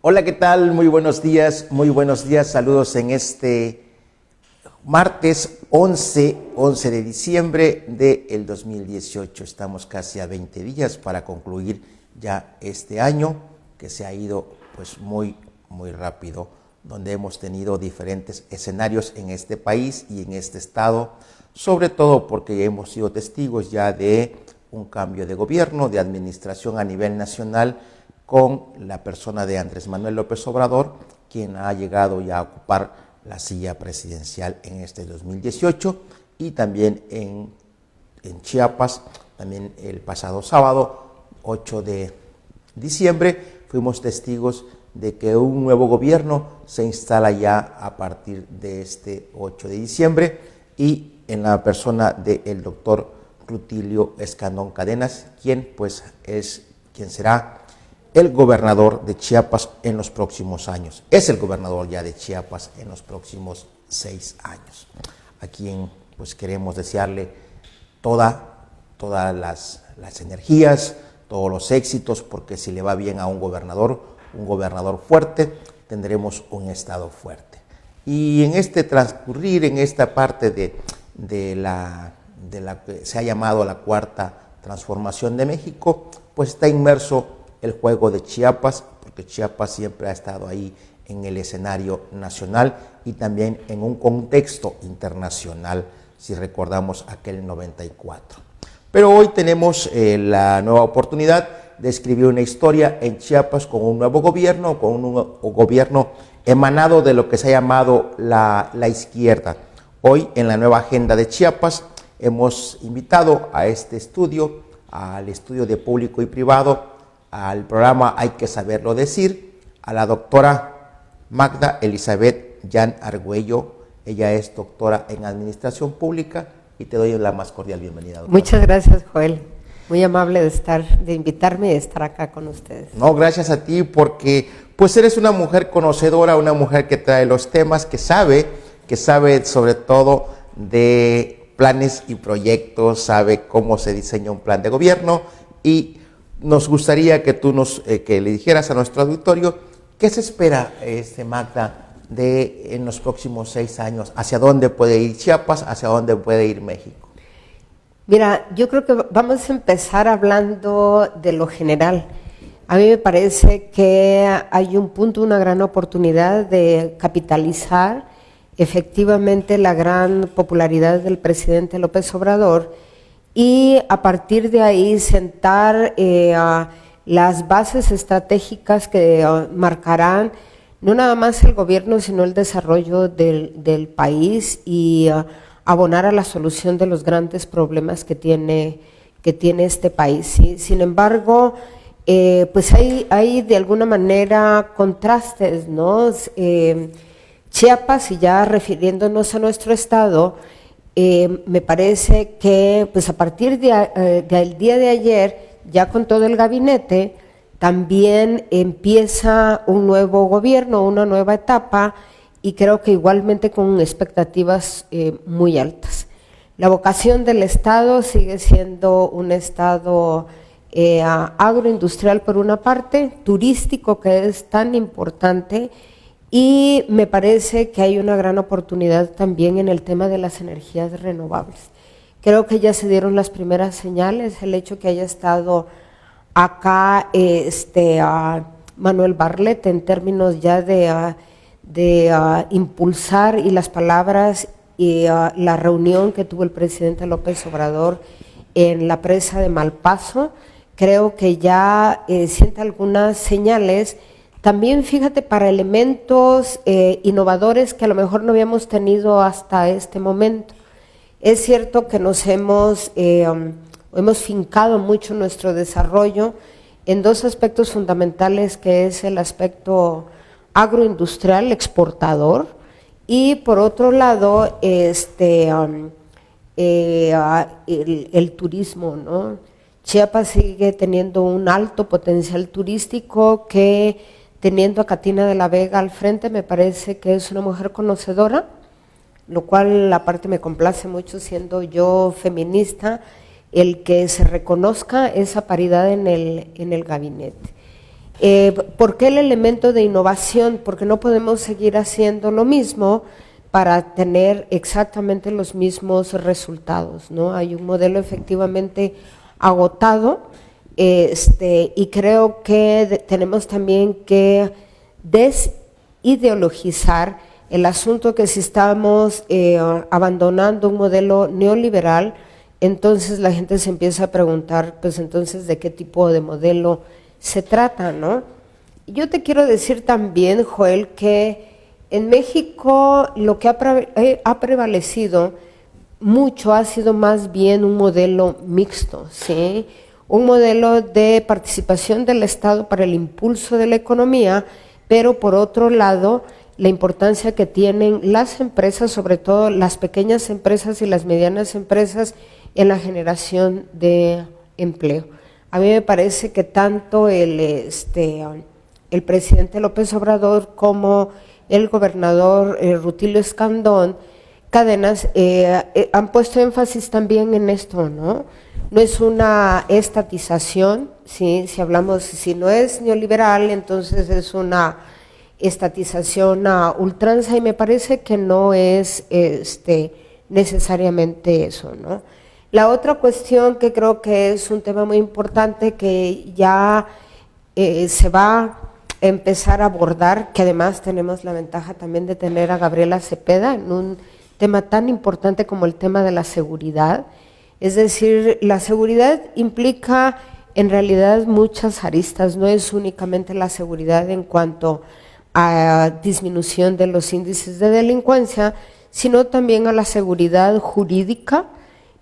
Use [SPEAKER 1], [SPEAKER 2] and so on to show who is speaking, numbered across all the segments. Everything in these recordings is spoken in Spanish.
[SPEAKER 1] Hola, ¿qué tal? Muy buenos días, saludos en este martes 11 de diciembre del 2018. Estamos casi a 20 días para concluir ya este año que se ha ido pues muy rápido, donde hemos tenido diferentes escenarios en este país y en este estado, sobre todo porque hemos sido testigos ya de un cambio de gobierno, de administración a nivel nacional, con la persona de Andrés Manuel López Obrador, quien ha llegado ya a ocupar la silla presidencial en este 2018, y también en Chiapas, también el pasado sábado, 8 de diciembre, fuimos testigos de que un nuevo gobierno se instala ya a partir de este 8 de diciembre, y en la persona del doctor Rutilio Escandón Cadenas, quien será el gobernador de Chiapas en los próximos años. Es el gobernador ya de Chiapas en los próximos 6 años. A quien pues queremos desearle todas las energías, todos los éxitos, porque si le va bien a un gobernador fuerte, tendremos un estado fuerte. Y en este transcurrir, en esta parte de la que se ha llamado la cuarta transformación de México, pues está inmerso el juego de Chiapas, porque Chiapas siempre ha estado ahí en el escenario nacional y también en un contexto internacional, si recordamos aquel 94. Pero hoy tenemos la nueva oportunidad de escribir una historia en Chiapas con un nuevo gobierno, con un gobierno emanado de lo que se ha llamado la izquierda. Hoy, en la nueva agenda de Chiapas, hemos invitado a este estudio, al estudio de público y privado, al programa Hay que Saberlo Decir, a la doctora Magda Elizabeth Jan Argüello. Ella es doctora en Administración Pública y te doy la más cordial bienvenida, doctora.
[SPEAKER 2] Muchas gracias, Joel. Muy amable de invitarme y de estar acá con ustedes.
[SPEAKER 1] No, gracias a ti, porque pues eres una mujer conocedora, una mujer que trae los temas, que sabe sobre todo de planes y proyectos, sabe cómo se diseña un plan de gobierno, y nos gustaría que tú que le dijeras a nuestro auditorio qué se espera, Magda, en los próximos 6 años, hacia dónde puede ir Chiapas, hacia dónde puede ir México.
[SPEAKER 2] Mira, yo creo que vamos a empezar hablando de lo general. A mí me parece que hay un punto, una gran oportunidad de capitalizar efectivamente la gran popularidad del presidente López Obrador, y a partir de ahí sentar las bases estratégicas que marcarán no nada más el gobierno, sino el desarrollo del país, y abonar a la solución de los grandes problemas que tiene este país. ¿Sí? Sin embargo, pues hay de alguna manera contrastes, ¿no? Chiapas, y ya refiriéndonos a nuestro estado, me parece que pues a partir del día de ayer, ya con todo el gabinete, también empieza un nuevo gobierno, una nueva etapa, y creo que igualmente con expectativas muy altas. La vocación del estado sigue siendo un estado agroindustrial por una parte, turístico, que es tan importante, y me parece que hay una gran oportunidad también en el tema de las energías renovables. Creo que ya se dieron las primeras señales, el hecho que haya estado acá Manuel Bartlett en términos ya de impulsar, y las palabras y la reunión que tuvo el presidente López Obrador en la presa de Malpaso, creo que ya siente algunas señales. También, fíjate, para elementos innovadores que a lo mejor no habíamos tenido hasta este momento. Es cierto que nos hemos fincado mucho nuestro desarrollo en dos aspectos fundamentales, que es el aspecto agroindustrial exportador, y por otro lado el turismo, ¿no? Chiapas sigue teniendo un alto potencial turístico, que teniendo a Catina de la Vega al frente, me parece que es una mujer conocedora, lo cual aparte me complace mucho, siendo yo feminista, el que se reconozca esa paridad en el gabinete. ¿Por qué el elemento de innovación? Porque no podemos seguir haciendo lo mismo para tener exactamente los mismos resultados, ¿no? Hay un modelo efectivamente agotado, y creo que tenemos también que desideologizar el asunto que si estamos abandonando un modelo neoliberal, entonces la gente se empieza a preguntar, pues entonces, ¿de qué tipo de modelo se trata, no? Yo te quiero decir también, Joel, que en México lo que ha prevalecido mucho ha sido más bien un modelo mixto, ¿sí? Un modelo de participación del Estado para el impulso de la economía, pero por otro lado, la importancia que tienen las empresas, sobre todo las pequeñas empresas y las medianas empresas, en la generación de empleo. A mí me parece que tanto el presidente López Obrador como el gobernador Rutilio Escandón Cadenas han puesto énfasis también en esto, ¿no? No es una estatización, ¿sí? Si no es neoliberal, entonces es una estatización a ultranza, y me parece que no es necesariamente eso, ¿no? La otra cuestión que creo que es un tema muy importante que ya se va a empezar a abordar, que además tenemos la ventaja también de tener a Gabriela Cepeda en un tema tan importante como el tema de la seguridad. Es decir, la seguridad implica en realidad muchas aristas, no es únicamente la seguridad en cuanto a disminución de los índices de delincuencia, sino también a la seguridad jurídica,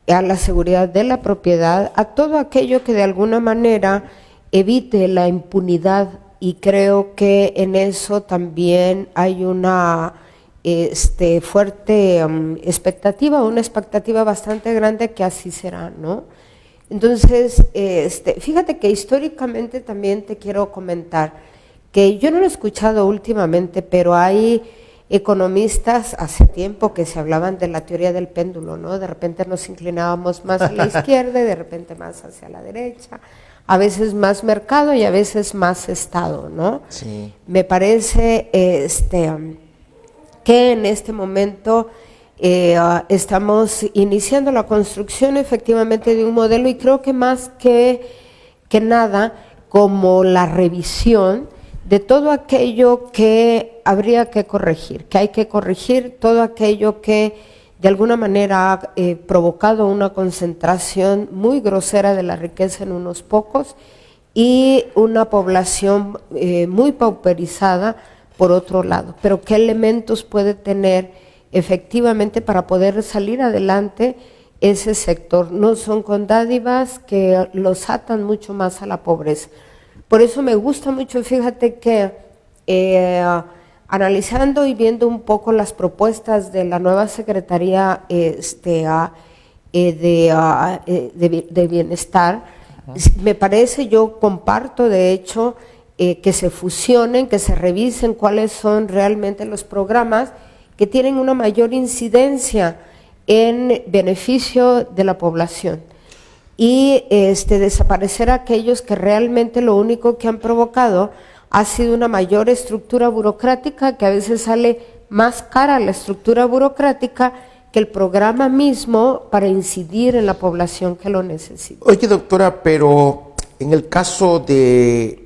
[SPEAKER 2] a la seguridad de la propiedad, a todo aquello que de alguna manera evite la impunidad, y creo que en eso también hay una fuerte expectativa, una expectativa bastante grande que así será, ¿no? Entonces, fíjate que históricamente también te quiero comentar que yo no lo he escuchado últimamente, pero hay economistas hace tiempo que se hablaban de la teoría del péndulo, ¿no? De repente nos inclinábamos más a la izquierda y de repente más hacia la derecha, a veces más mercado y a veces más Estado, ¿no?
[SPEAKER 1] Sí.
[SPEAKER 2] Me parece que en este momento estamos iniciando la construcción efectivamente de un modelo, y creo que más que nada como la revisión de todo aquello que habría que corregir, que hay que corregir, todo aquello que de alguna manera ha provocado una concentración muy grosera de la riqueza en unos pocos y una población muy pauperizada por otro lado. Pero ¿qué elementos puede tener efectivamente para poder salir adelante ese sector? No son con dádivas que los atan mucho más a la pobreza. Por eso me gusta mucho, fíjate que analizando y viendo un poco las propuestas de la nueva Secretaría de Bienestar, me parece, yo comparto de hecho que se fusionen, que se revisen cuáles son realmente los programas que tienen una mayor incidencia en beneficio de la población, y desaparecer aquellos que realmente lo único que han provocado ha sido una mayor estructura burocrática, que a veces sale más cara la estructura burocrática que el programa mismo para incidir en la población que lo necesita.
[SPEAKER 1] Oye, doctora, pero en el caso de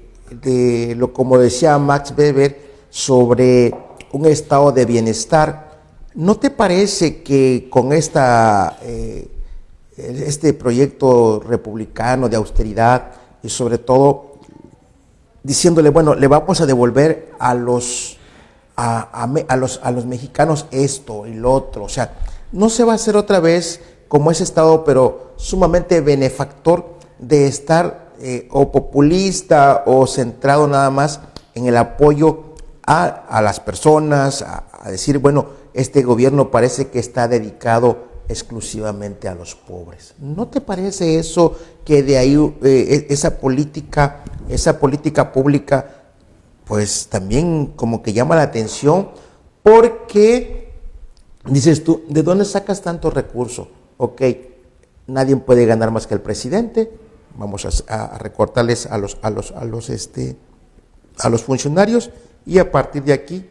[SPEAKER 1] lo, como decía Max Weber, sobre un estado de bienestar, ¿no te parece que con este proyecto republicano de austeridad, y sobre todo diciéndole, bueno, le vamos a devolver a los mexicanos esto y lo otro, o sea, no se va a hacer otra vez como ese estado, pero sumamente benefactor de estar o populista o centrado nada más en el apoyo a las personas, a decir, bueno, este gobierno parece que está dedicado exclusivamente a los pobres? ¿No te parece eso, que de ahí esa política pública pues también como que llama la atención? Porque dices tú, ¿de dónde sacas tanto recurso? Ok, nadie puede ganar más que el presidente, vamos a recortarles a los a los funcionarios y a partir de aquí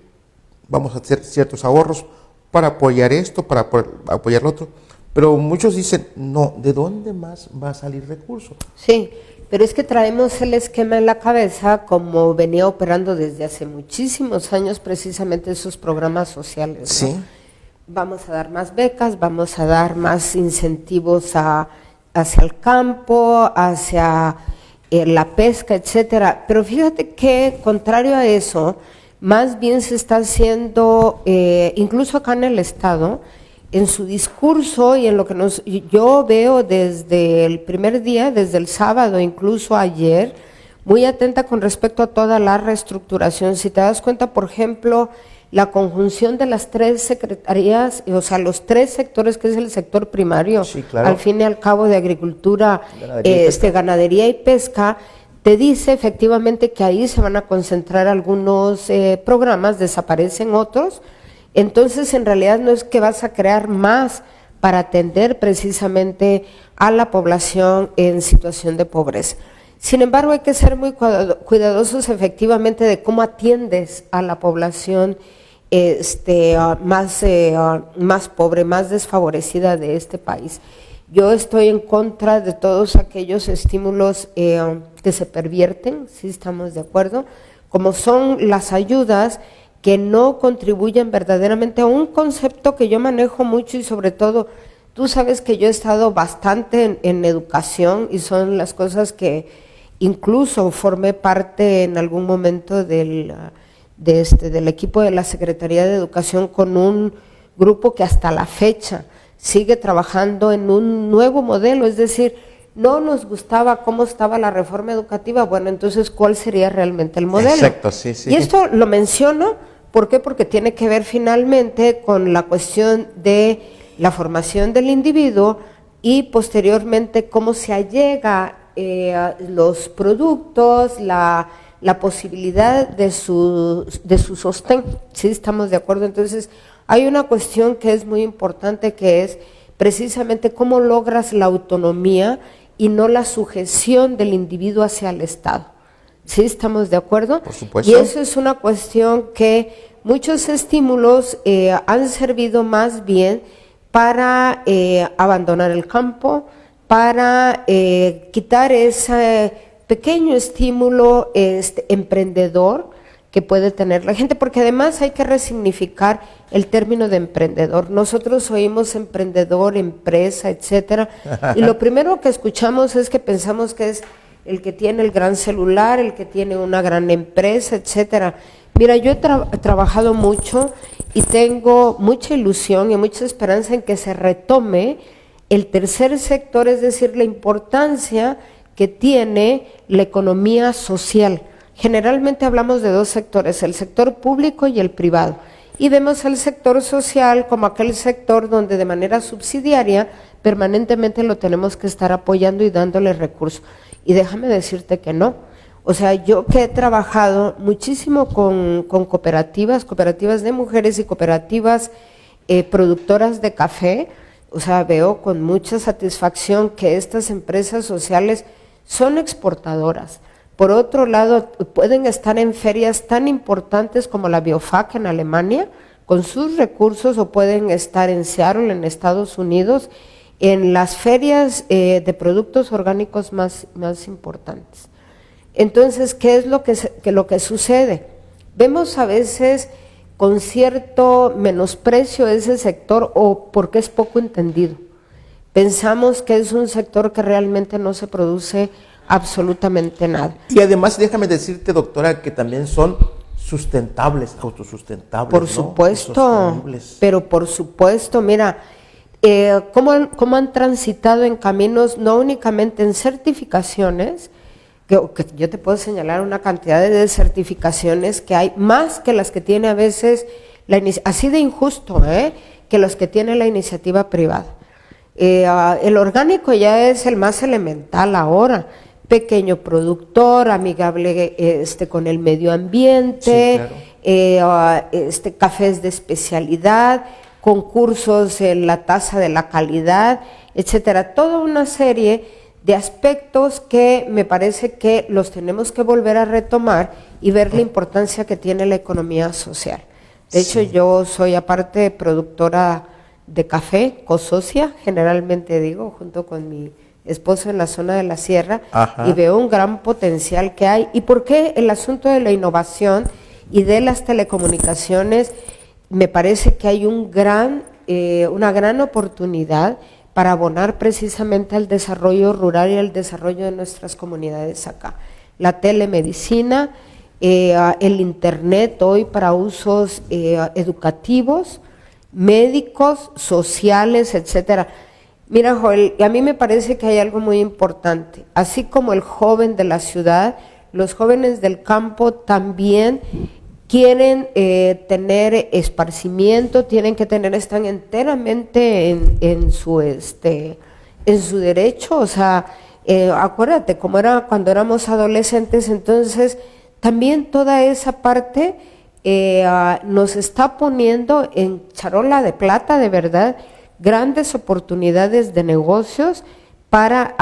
[SPEAKER 1] vamos a hacer ciertos ahorros para apoyar esto, para apoyar lo otro. Pero muchos dicen, no, ¿de dónde más va a salir recurso?
[SPEAKER 2] Sí, pero es que traemos el esquema en la cabeza como venía operando desde hace muchísimos años precisamente esos programas sociales, ¿no?
[SPEAKER 1] Sí.
[SPEAKER 2] Vamos a dar más becas, vamos a dar más incentivos hacia el campo, hacia la pesca, etcétera. Pero fíjate que, contrario a eso, más bien se está haciendo, incluso acá en el Estado, en su discurso y en lo que yo veo desde el primer día, desde el sábado, incluso ayer, muy atenta con respecto a toda la reestructuración. Si te das cuenta, por ejemplo, la conjunción de las 3 secretarías, o sea, los 3 sectores, que es el sector primario,
[SPEAKER 1] sí, claro,
[SPEAKER 2] al fin y al cabo, de agricultura, ganadería y pesca, te dice efectivamente que ahí se van a concentrar algunos programas, desaparecen otros. Entonces, en realidad no es que vas a crear más para atender precisamente a la población en situación de pobreza. Sin embargo, hay que ser muy cuidadosos efectivamente de cómo atiendes a la población más pobre, más desfavorecida de este país. Yo estoy en contra de todos aquellos estímulos que se pervierten, sí estamos de acuerdo, como son las ayudas que no contribuyen verdaderamente a un concepto que yo manejo mucho y sobre todo, tú sabes que yo he estado bastante en educación y son las cosas que incluso formé parte en algún momento del equipo de la Secretaría de Educación con un grupo que hasta la fecha sigue trabajando en un nuevo modelo, es decir, no nos gustaba cómo estaba la reforma educativa, bueno, entonces, ¿cuál sería realmente el modelo?
[SPEAKER 1] Exacto, sí, sí.
[SPEAKER 2] Y esto lo menciono, ¿por qué? Porque tiene que ver finalmente con la cuestión de la formación del individuo y posteriormente cómo se allega los productos, la posibilidad de su sostén, ¿sí? Estamos de acuerdo. Entonces, hay una cuestión que es muy importante, que es precisamente cómo logras la autonomía y no la sujeción del individuo hacia el Estado. ¿Sí? ¿Estamos de acuerdo?
[SPEAKER 1] Por supuesto.
[SPEAKER 2] Y eso es una cuestión que muchos estímulos han servido más bien para abandonar el campo, para quitar ese pequeño estímulo emprendedor que puede tener la gente, porque además hay que resignificar el término de emprendedor. Nosotros oímos emprendedor, empresa, etcétera, y lo primero que escuchamos es que pensamos que es el que tiene el gran celular, el que tiene una gran empresa, etcétera. Mira, yo he trabajado mucho y tengo mucha ilusión y mucha esperanza en que se retome el tercer sector, es decir, la importancia que tiene la economía social. Generalmente hablamos de 2 sectores, el sector público y el privado, y vemos el sector social como aquel sector donde de manera subsidiaria permanentemente lo tenemos que estar apoyando y dándole recursos. Y déjame decirte que no. O sea, yo que he trabajado muchísimo con cooperativas de mujeres y cooperativas productoras de café, o sea, veo con mucha satisfacción que estas empresas sociales son exportadoras. Por otro lado, pueden estar en ferias tan importantes como la Biofac en Alemania, con sus recursos, o pueden estar en Seattle, en Estados Unidos, en las ferias de productos orgánicos más importantes. Entonces, ¿qué es lo que sucede? Vemos a veces con cierto menosprecio ese sector, o porque es poco entendido. Pensamos que es un sector que realmente no se produce absolutamente nada.
[SPEAKER 1] Y además, déjame decirte, doctora, que también son sustentables, autosustentables.
[SPEAKER 2] Por supuesto, pero por supuesto, mira, cómo han transitado en caminos, no únicamente en certificaciones, que yo te puedo señalar una cantidad de certificaciones que hay, más que las que tiene a veces, así de injusto, que las que tiene la iniciativa privada. El orgánico ya es el más elemental ahora, pequeño productor, amigable con el medio ambiente, sí, claro, cafés de especialidad, concursos en la tasa de la calidad, etcétera, toda una serie de aspectos que me parece que los tenemos que volver a retomar y ver la importancia que tiene la economía social. De hecho, yo soy aparte productora de café, cosocia, generalmente digo, junto con mi esposo en la zona de la sierra, y veo un gran potencial que hay. ¿Y por qué el asunto de la innovación y de las telecomunicaciones? Me parece que hay una gran oportunidad para abonar precisamente al desarrollo rural y al desarrollo de nuestras comunidades acá. La telemedicina, el internet hoy para usos educativos, médicos, sociales, etcétera. Mira, Joel, a mí me parece que hay algo muy importante. Así como el joven de la ciudad, los jóvenes del campo también quieren tener esparcimiento, están enteramente en su derecho. O sea, acuérdate cómo era cuando éramos adolescentes. Entonces también toda esa parte nos está poniendo en charola de plata, de verdad, grandes oportunidades de negocios para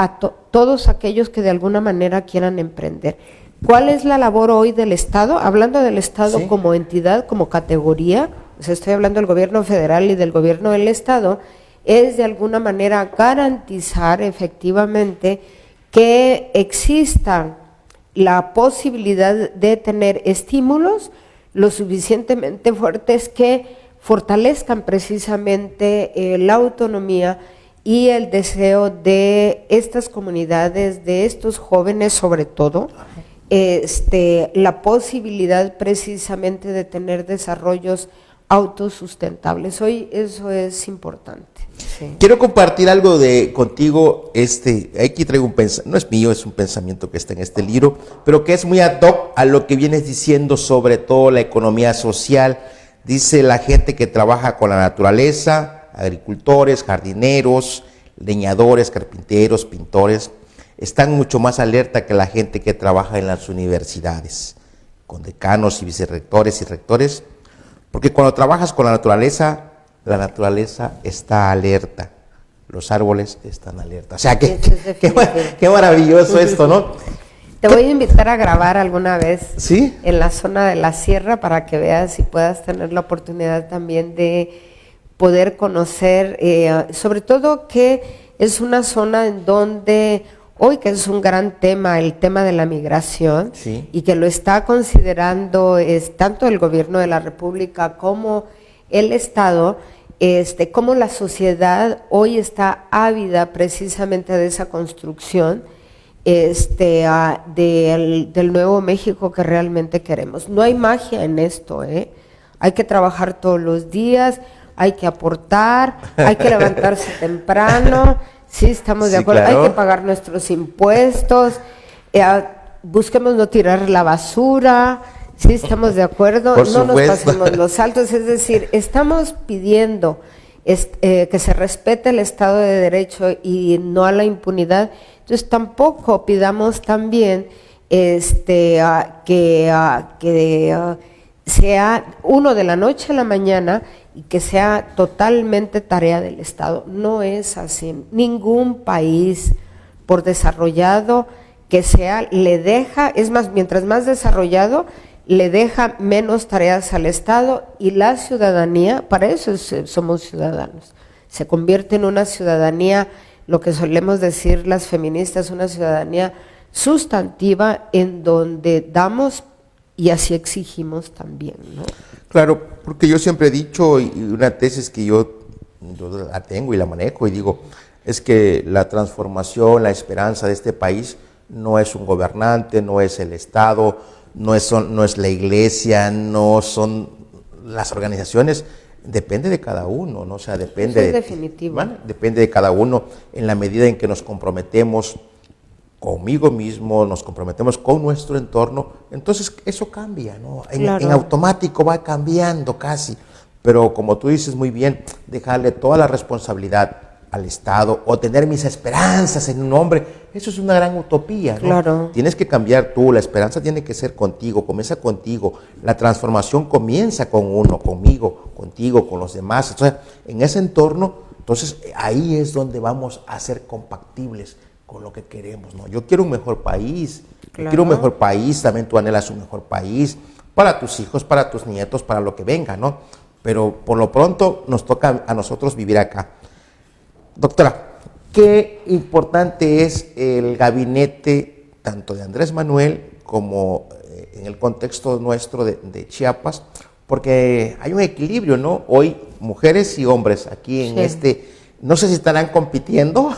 [SPEAKER 2] todos aquellos que de alguna manera quieran emprender. ¿Cuál es la labor hoy del Estado? Hablando del Estado como entidad, como categoría, o sea, estoy hablando del gobierno federal y del gobierno del Estado, es de alguna manera garantizar efectivamente que exista la posibilidad de tener estímulos lo suficientemente fuertes que fortalezcan precisamente la autonomía y el deseo de estas comunidades, de estos jóvenes sobre todo, la posibilidad precisamente de tener desarrollos autosustentables. Hoy eso es importante. Sí.
[SPEAKER 1] Quiero compartir algo contigo. Aquí traigo un pensamiento, no es mío, es un pensamiento que está en este libro, pero que es muy ad hoc a lo que vienes diciendo sobre todo la economía social. Dice la gente que trabaja con la naturaleza, agricultores, jardineros, leñadores, carpinteros, pintores, están mucho más alerta que la gente que trabaja en las universidades, con decanos y vicerrectores y rectores, porque cuando trabajas con la naturaleza está alerta, los árboles están alerta. O sea, qué maravilloso esto, ¿no?
[SPEAKER 2] Te voy a invitar a grabar alguna vez
[SPEAKER 1] ¿Sí?
[SPEAKER 2] en la zona de la sierra para que veas y puedas tener la oportunidad también de poder conocer, sobre todo que es una zona en donde hoy que es un gran tema, el tema de la migración, y que lo está considerando tanto el gobierno de la República como el Estado, como la sociedad hoy está ávida precisamente de esa construcción del nuevo México que realmente queremos. No hay magia en esto, hay que trabajar todos los días, hay que aportar, hay que levantarse temprano. Sí, estamos de acuerdo, claro. Hay que pagar nuestros impuestos, busquemos no tirar la basura, sí, estamos de acuerdo, no nos pasemos los saltos, es decir, estamos pidiendo que se respete el Estado de Derecho y no a la impunidad. Entonces tampoco pidamos también que sea uno de la noche a la mañana y que sea totalmente tarea del Estado. No es así. Ningún país, por desarrollado que sea, le deja, es más, mientras más desarrollado, le deja menos tareas al Estado, y la ciudadanía, para eso somos ciudadanos, se convierte en una ciudadanía, lo que solemos decir las feministas, una ciudadanía sustantiva en donde damos y así exigimos también, ¿no?
[SPEAKER 1] Claro, porque yo siempre he dicho, y una tesis que yo la tengo y la manejo, y digo, es que la transformación, la esperanza de este país no es un gobernante, no es el Estado, no es la iglesia, no son las organizaciones, depende de cada uno, ¿no? O sea, depende depende de cada uno en la medida en que nos comprometemos conmigo mismo, nos comprometemos con nuestro entorno, entonces eso cambia, ¿no? En automático va cambiando casi, pero como tú dices muy bien, dejarle toda la responsabilidad al Estado o tener mis esperanzas en un hombre, eso es una gran utopía, ¿no?
[SPEAKER 2] Claro.
[SPEAKER 1] Tienes que cambiar tú, la esperanza tiene que ser contigo, comienza contigo, la transformación comienza con uno, conmigo, contigo, con los demás. Entonces, en ese entorno, entonces ahí es donde vamos a ser compatibles con lo que queremos, ¿no? Yo quiero un mejor país,
[SPEAKER 2] Claro.
[SPEAKER 1] Quiero un mejor país, también tú anhelas un mejor país para tus hijos, para tus nietos, para lo que venga, ¿no? Pero por lo pronto nos toca a nosotros vivir acá. Doctora, qué importante es el gabinete tanto de Andrés Manuel como en el contexto nuestro de Chiapas, porque hay un equilibrio, ¿no? Hoy mujeres y hombres aquí en
[SPEAKER 2] Sí.
[SPEAKER 1] no sé si estarán compitiendo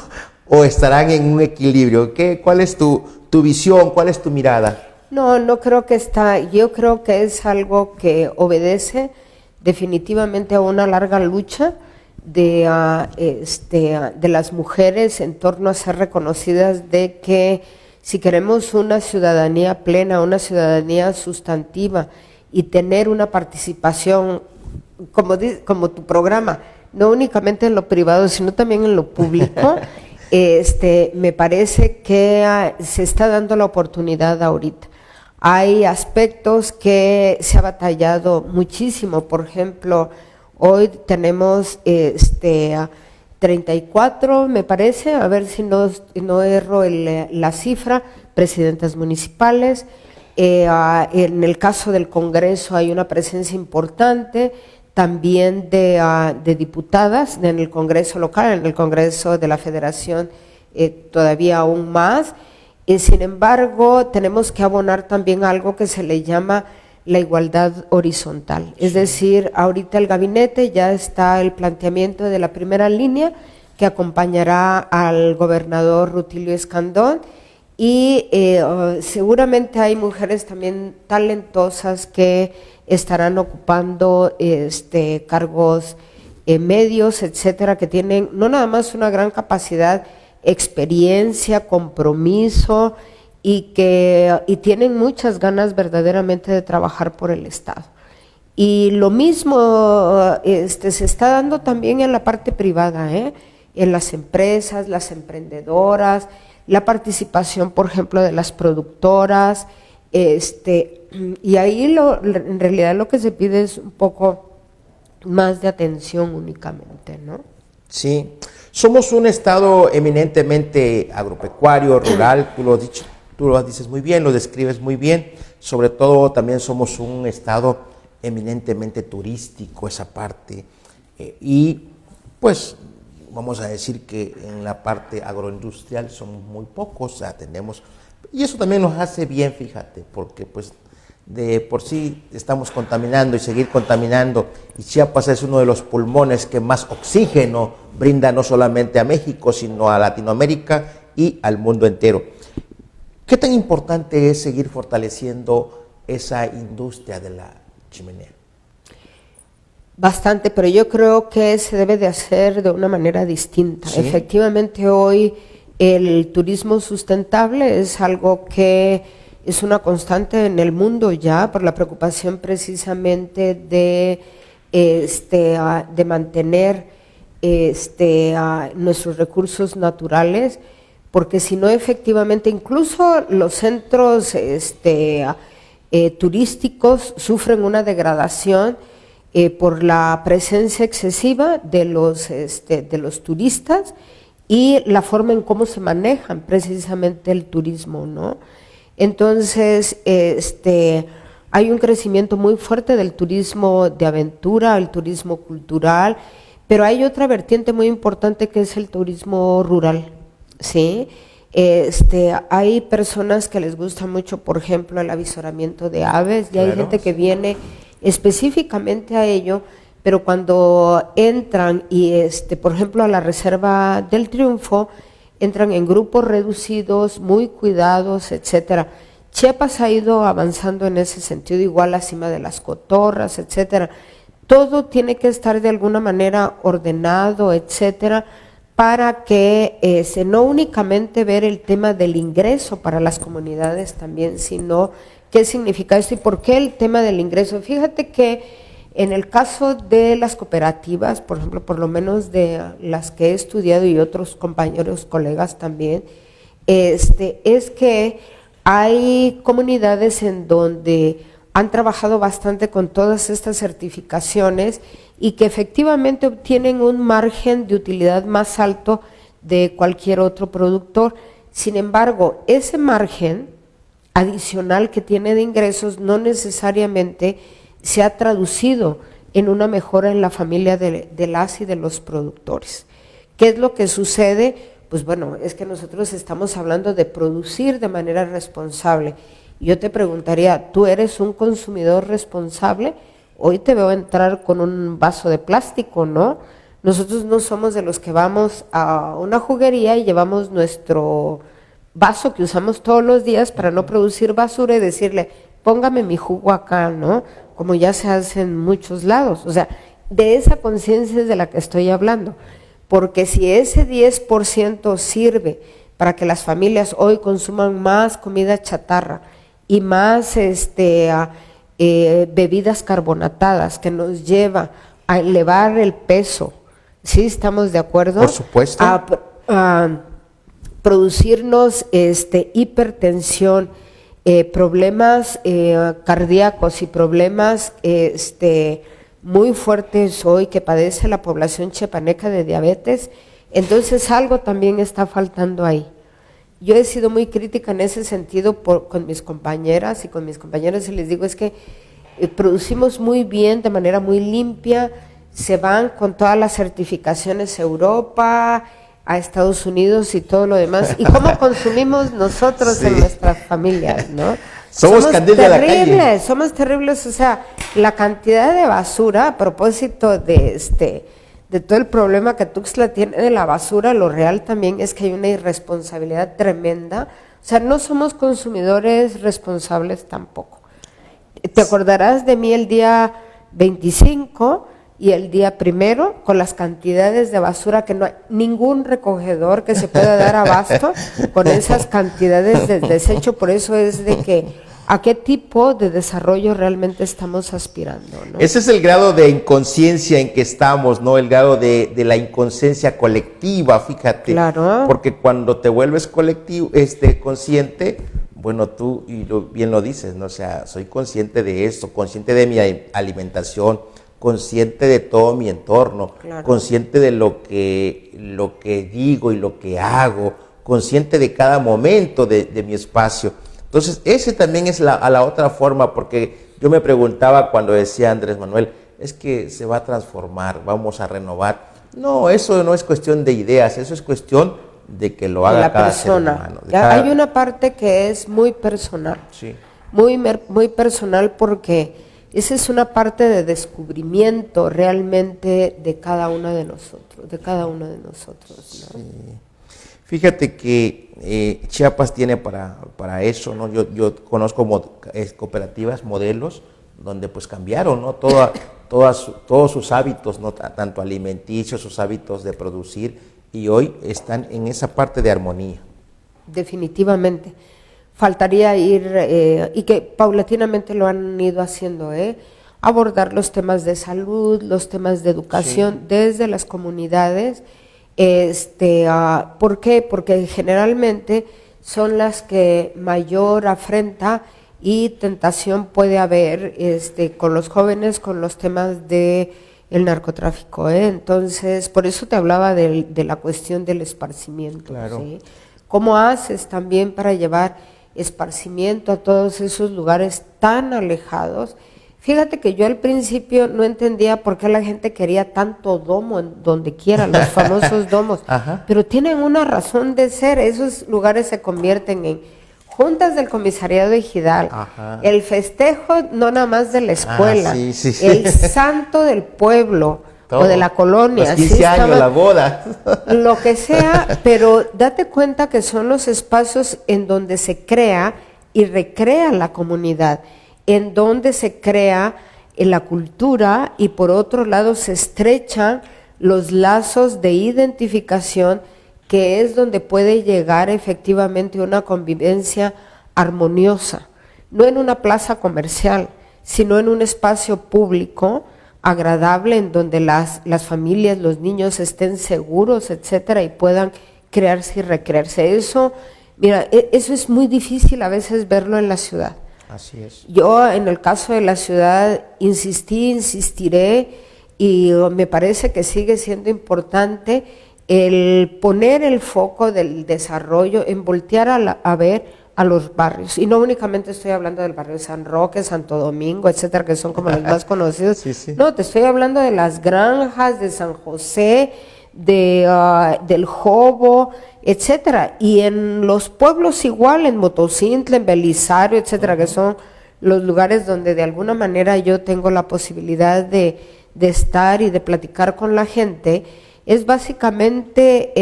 [SPEAKER 1] o estarán en un equilibrio. ¿Cuál es tu visión? ¿Cuál es tu mirada?
[SPEAKER 2] No, no creo que está, yo creo que es algo que obedece definitivamente a una larga lucha de las mujeres en torno a ser reconocidas de que si queremos una ciudadanía plena, una ciudadanía sustantiva y tener una participación como tu programa, no únicamente en lo privado, sino también en lo público, me parece que se está dando la oportunidad ahorita. Hay aspectos que se ha batallado muchísimo, por ejemplo, hoy tenemos 34, me parece, a ver si no erro la cifra, presidentas municipales. En el caso del Congreso hay una presencia importante, también de diputadas en el Congreso local, en el Congreso de la Federación todavía aún más. Sin embargo, tenemos que abonar también algo que se le llama la igualdad horizontal. Es decir, ahorita el gabinete ya está el planteamiento de la primera línea que acompañará al gobernador Rutilio Escandón y seguramente hay mujeres también talentosas que estarán ocupando cargos medios, etcétera, que tienen no nada más una gran capacidad, experiencia, compromiso y tienen muchas ganas verdaderamente de trabajar por el Estado. Y lo mismo se está dando también en la parte privada, en las empresas, las emprendedoras, la participación, por ejemplo, de las productoras, y ahí en realidad lo que se pide es un poco más de atención únicamente, ¿no?
[SPEAKER 1] Sí, somos un estado eminentemente agropecuario, rural, tú lo dices muy bien, lo describes muy bien, sobre todo también somos un estado eminentemente turístico, esa parte, y pues vamos a decir que en la parte agroindustrial somos muy pocos, o sea, tenemos, y eso también nos hace bien, fíjate, porque pues de por sí estamos contaminando y seguir contaminando, y Chiapas es uno de los pulmones que más oxígeno brinda no solamente a México, sino a Latinoamérica y al mundo entero. ¿Qué tan importante es seguir fortaleciendo esa industria de la chimenea?
[SPEAKER 2] Bastante, pero yo creo que se debe de hacer de una manera distinta.
[SPEAKER 1] ¿Sí?
[SPEAKER 2] Efectivamente, hoy el turismo sustentable es algo que es una constante en el mundo ya por la preocupación precisamente de mantener nuestros recursos naturales, porque si no efectivamente incluso los centros turísticos sufren una degradación por la presencia excesiva de los turistas y la forma en cómo se manejan precisamente el turismo, ¿no? Entonces, hay un crecimiento muy fuerte del turismo de aventura, el turismo cultural, pero hay otra vertiente muy importante que es el turismo rural, ¿sí? Hay personas que les gusta mucho, por ejemplo, el avisoramiento de aves, y hay gente que viene específicamente a ello, pero cuando entran y, por ejemplo, a la Reserva del Triunfo, entran en grupos reducidos, muy cuidados, etcétera. Chiapas ha ido avanzando en ese sentido, igual la cima de las cotorras, etcétera. Todo tiene que estar de alguna manera ordenado, etcétera, para que no únicamente ver el tema del ingreso para las comunidades también, sino qué significa esto y por qué el tema del ingreso. Fíjate que en el caso de las cooperativas, por ejemplo, por lo menos de las que he estudiado y otros compañeros, colegas también, es que hay comunidades en donde han trabajado bastante con todas estas certificaciones y que efectivamente obtienen un margen de utilidad más alto de cualquier otro productor. Sin embargo, ese margen adicional que tiene de ingresos no necesariamente se ha traducido en una mejora en la familia de las y de los productores. ¿Qué es lo que sucede? Pues bueno, es que nosotros estamos hablando de producir de manera responsable. Yo te preguntaría, ¿tú eres un consumidor responsable? Hoy te veo entrar con un vaso de plástico, ¿no? Nosotros no somos de los que vamos a una juguería y llevamos nuestro vaso que usamos todos los días para no producir basura y decirle, póngame mi jugo acá, ¿no? Como ya se hace en muchos lados. O sea, de esa conciencia es de la que estoy hablando. Porque si ese 10% sirve para que las familias hoy consuman más comida chatarra y más bebidas carbonatadas, que nos lleva a elevar el peso, ¿sí estamos de acuerdo?
[SPEAKER 1] Por supuesto.
[SPEAKER 2] A producirnos hipertensión, problemas cardíacos y problemas muy fuertes hoy que padece la población chiapaneca de diabetes, entonces algo también está faltando ahí. Yo he sido muy crítica en ese sentido con mis compañeras y con mis compañeros y les digo es que producimos muy bien, de manera muy limpia, se van con todas las certificaciones a Europa, a Estados Unidos y todo lo demás. ¿Y cómo consumimos nosotros
[SPEAKER 1] sí.
[SPEAKER 2] en nuestras familias, no?
[SPEAKER 1] Somos terribles, a la calle.
[SPEAKER 2] Somos terribles, o sea, la cantidad de basura, a propósito de todo el problema que Tuxtla tiene de la basura, lo real también es que hay una irresponsabilidad tremenda. O sea, no somos consumidores responsables tampoco. Te acordarás de mí el día 25 y el día 1 con las cantidades de basura que no hay ningún recogedor que se pueda dar abasto con esas cantidades de desecho. Por eso es de que a qué tipo de desarrollo realmente estamos aspirando, ¿no?
[SPEAKER 1] Ese es el grado de inconsciencia en que estamos, ¿no? El grado de la inconsciencia colectiva, fíjate.
[SPEAKER 2] Claro.
[SPEAKER 1] Porque cuando te vuelves colectivo, consciente, bueno, tú bien lo dices, ¿no? O sea, soy consciente de esto, consciente de mi alimentación, consciente de todo mi entorno,
[SPEAKER 2] claro.
[SPEAKER 1] Consciente de lo que digo y lo que hago, consciente de cada momento de mi espacio. Entonces, ese también es a la otra forma, porque yo me preguntaba cuando decía Andrés Manuel, es que se va a transformar, vamos a renovar. No, eso no es cuestión de ideas, eso es cuestión de que lo haga cada persona. Ser humano.
[SPEAKER 2] Hay una parte que es muy personal,
[SPEAKER 1] sí.
[SPEAKER 2] muy personal, porque esa es una parte de descubrimiento realmente de cada uno de nosotros, ¿no?
[SPEAKER 1] Sí. Fíjate que Chiapas tiene para eso, ¿no? Yo conozco cooperativas, modelos, donde pues cambiaron, ¿no? Todos sus hábitos, ¿no? Tanto alimenticios, sus hábitos de producir, y hoy están en esa parte de armonía.
[SPEAKER 2] Definitivamente. Faltaría ir, y que paulatinamente lo han ido haciendo, abordar los temas de salud, los temas de educación, sí. Desde las comunidades. ¿Por qué? Porque generalmente son las que mayor afrenta y tentación puede haber con los jóvenes, con los temas de el narcotráfico, Entonces, por eso te hablaba de la cuestión del esparcimiento,
[SPEAKER 1] claro.
[SPEAKER 2] ¿sí? ¿Cómo haces también para llevar esparcimiento a todos esos lugares tan alejados? Fíjate que yo al principio no entendía por qué la gente quería tanto domo en donde quiera, los famosos domos, pero tienen una razón de ser. Esos lugares se convierten en juntas del comisariado ejidal, el festejo no nada más de la escuela,
[SPEAKER 1] sí.
[SPEAKER 2] el santo del pueblo todo. O de la colonia,
[SPEAKER 1] los 15 años, la boda,
[SPEAKER 2] lo que sea, pero date cuenta que son los espacios en donde se crea y recrea la comunidad, en donde se crea la cultura y por otro lado se estrechan los lazos de identificación, que es donde puede llegar efectivamente una convivencia armoniosa, no en una plaza comercial, sino en un espacio público agradable en donde las familias, los niños estén seguros, etcétera, y puedan crearse y recrearse. Eso, mira, eso es muy difícil a veces verlo en la ciudad.
[SPEAKER 1] Así es.
[SPEAKER 2] Yo en el caso de la ciudad insistiré y me parece que sigue siendo importante el poner el foco del desarrollo en voltear a ver a los barrios. Y no únicamente estoy hablando del barrio de San Roque, Santo Domingo, etcétera, que son como los más conocidos.
[SPEAKER 1] Sí, sí.
[SPEAKER 2] No, te estoy hablando de las granjas, de San José, del Jobo, etcétera. Y en los pueblos igual, en Motocintla, en Belisario, etcétera, que son los lugares donde de alguna manera yo tengo la posibilidad de estar y de platicar con la gente, es básicamente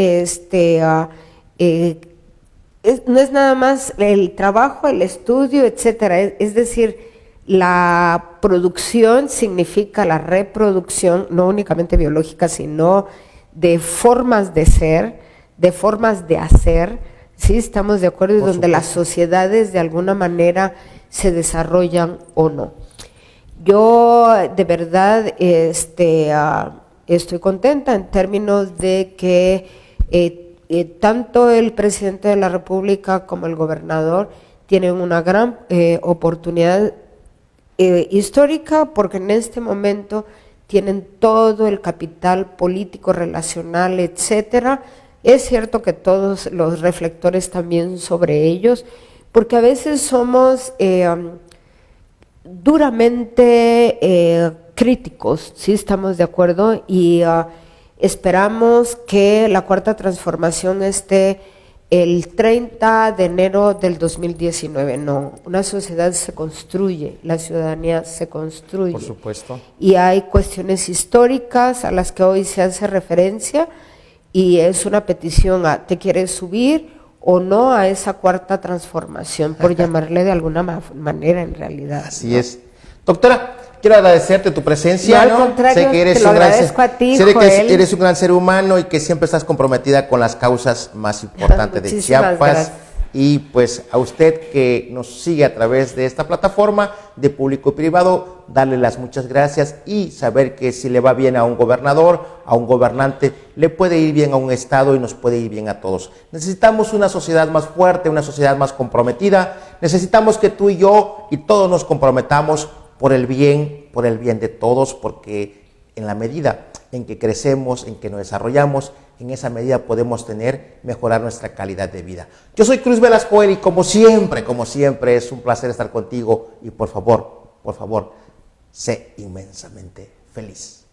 [SPEAKER 2] no es nada más el trabajo, el estudio, etcétera. Es decir, la producción significa la reproducción, no únicamente biológica, sino de formas de ser, de formas de hacer, ¿sí? Estamos de acuerdo, y donde las sociedades de alguna manera se desarrollan o no. Yo de verdad estoy contenta en términos de que tanto el presidente de la República como el gobernador tienen una gran oportunidad histórica, porque en este momento tienen todo el capital político, relacional, etcétera. Es cierto que todos los reflectores también sobre ellos, porque a veces somos duramente críticos, ¿sí? Estamos de acuerdo, y esperamos que la Cuarta Transformación esté el 30 de enero del 2019. No, una sociedad se construye, la ciudadanía se construye.
[SPEAKER 1] Por supuesto.
[SPEAKER 2] Y hay cuestiones históricas a las que hoy se hace referencia, y es una petición a, ¿te quieres subir o no a esa Cuarta Transformación? Por llamarle de alguna manera, en realidad.
[SPEAKER 1] Así es. Doctora, quiero agradecerte tu presencia.
[SPEAKER 2] No, al contrario,
[SPEAKER 1] sé que eres
[SPEAKER 2] te lo agradezco a ti,
[SPEAKER 1] sé que
[SPEAKER 2] Joel.
[SPEAKER 1] eres un gran ser humano y que siempre estás comprometida con las causas más importantes de Chiapas.
[SPEAKER 2] Gracias.
[SPEAKER 1] Y pues a usted que nos sigue a través de esta plataforma de público y privado, darle las muchas gracias y saber que si le va bien a un gobernador, a un gobernante, le puede ir bien a un estado y nos puede ir bien a todos. Necesitamos una sociedad más fuerte, una sociedad más comprometida. Necesitamos que tú y yo y todos nos comprometamos por el bien de todos, porque en la medida en que crecemos, en que nos desarrollamos, en esa medida podemos mejorar nuestra calidad de vida. Yo soy Cruz Velasco y como siempre, es un placer estar contigo y por favor, sé inmensamente feliz.